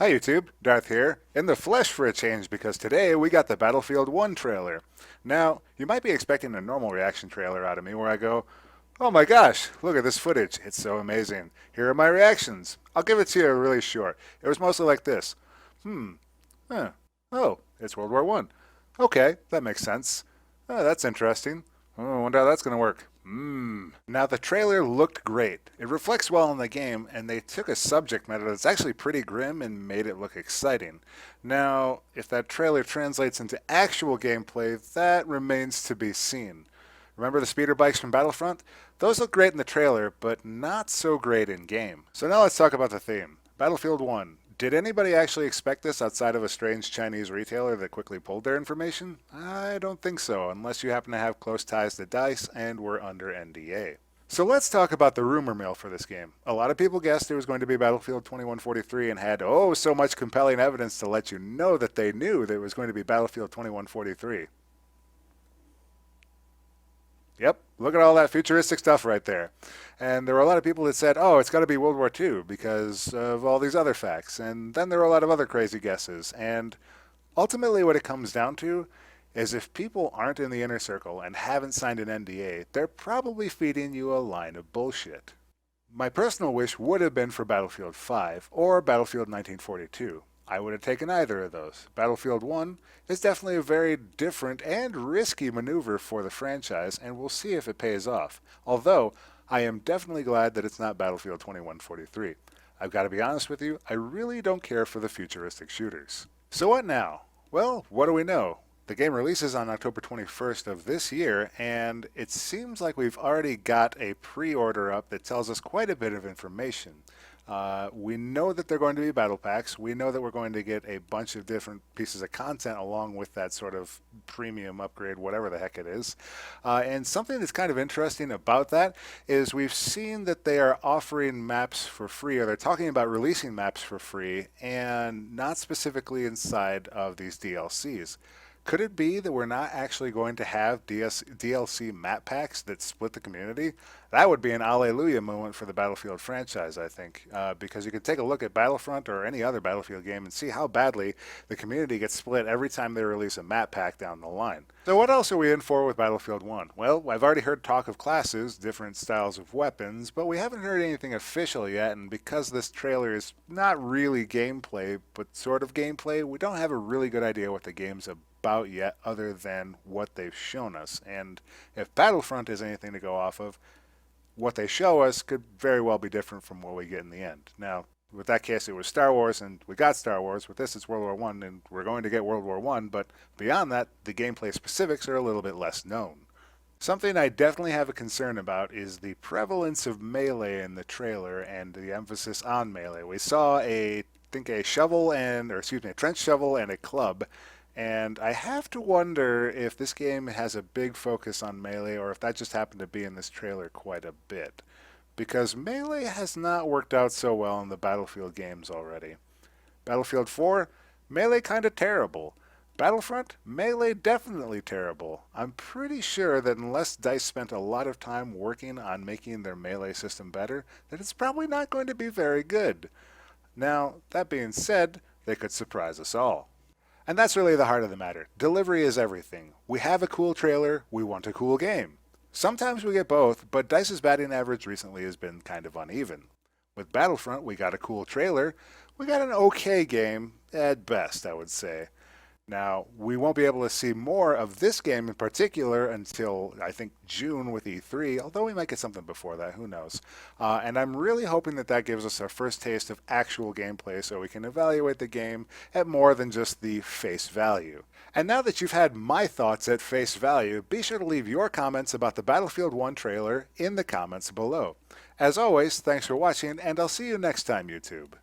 Hi YouTube, Darth here, in the flesh for a change because today we got the Battlefield 1 trailer. Now, you might be expecting a normal reaction trailer out of me where I go, oh my gosh, look at this footage, it's so amazing. Here are my reactions. I'll give it to you really short. It was mostly like this. Hmm, huh, oh, it's World War One. Okay, that makes sense. Oh, that's interesting. Oh, I wonder how that's going to work. Now the trailer looked great. It reflects well in the game, and they took a subject matter that's actually pretty grim and made it look exciting. Now, if that trailer translates into actual gameplay, that remains to be seen. Remember the speeder bikes from Battlefront? Those look great in the trailer, but not so great in game. So now let's talk about the theme. Battlefield 1. Did anybody actually expect this outside of a strange Chinese retailer that quickly pulled their information? I don't think so, unless you happen to have close ties to DICE and were under NDA. So let's talk about the rumor mill for this game. A lot of people guessed it was going to be Battlefield 2143 and had so much compelling evidence to let you know that they knew that it was going to be Battlefield 2143. Yep, look at all that futuristic stuff right there. And there were a lot of people that said, oh, it's got to be World War II because of all these other facts. And then there were a lot of other crazy guesses. And ultimately, what it comes down to is if people aren't in the inner circle and haven't signed an NDA, they're probably feeding you a line of bullshit. My personal wish would have been for Battlefield 5 or Battlefield 1942. I would have taken either of those. Battlefield 1 is definitely a very different and risky maneuver for the franchise, and we'll see if it pays off. Although, I am definitely glad that it's not Battlefield 2143. I've got to be honest with you, I really don't care for the futuristic shooters. So what now? Well, what do we know? The game releases on October 21st of this year, and it seems like we've already got a pre-order up that tells us quite a bit of information. We know that they're going to be battle packs. We know that we're going to get a bunch of different pieces of content along with that sort of premium upgrade, whatever the heck it is. And something that's kind of interesting about that is we've seen that they are offering maps for free, or they're talking about releasing maps for free, and not specifically inside of these DLCs. Could it be that we're not actually going to have DLC map packs that split the community? That would be an alleluia moment for the Battlefield franchise, I think, because you could take a look at Battlefront or any other Battlefield game and see how badly the community gets split every time they release a map pack down the line. So what else are we in for with Battlefield 1? Well, I've already heard talk of classes, different styles of weapons, but we haven't heard anything official yet, and because this trailer is not really gameplay, but sort of gameplay, we don't have a really good idea what the game's about yet other than what they've shown us. And if Battlefront is anything to go off of, what they show us could very well be different from what we get in the end. Now, with that case, it was Star Wars, and we got Star Wars. With this, it's World War One, and we're going to get World War One. But beyond that, the gameplay specifics are a little bit less known. Something I definitely have a concern about is the prevalence of melee in the trailer and the emphasis on melee. We saw a shovel and, or excuse me, a trench shovel and a club. And I have to wonder if this game has a big focus on melee or if that just happened to be in this trailer quite a bit. Because melee has not worked out so well in the Battlefield games already. Battlefield 4, melee kinda terrible. Battlefront, melee definitely terrible. I'm pretty sure that unless DICE spent a lot of time working on making their melee system better, that it's probably not going to be very good. Now, that being said, they could surprise us all. And that's really the heart of the matter. Delivery is everything. We have a cool trailer, we want a cool game. Sometimes we get both, but DICE's batting average recently has been kind of uneven. With Battlefront, we got a cool trailer, we got an okay game, at best, I would say. Now, we won't be able to see more of this game in particular until, I think, June with E3, although we might get something before that, who knows. And I'm really hoping that that gives us our first taste of actual gameplay so we can evaluate the game at more than just the face value. And now that you've had my thoughts at face value, be sure to leave your comments about the Battlefield 1 trailer in the comments below. As always, thanks for watching, and I'll see you next time, YouTube.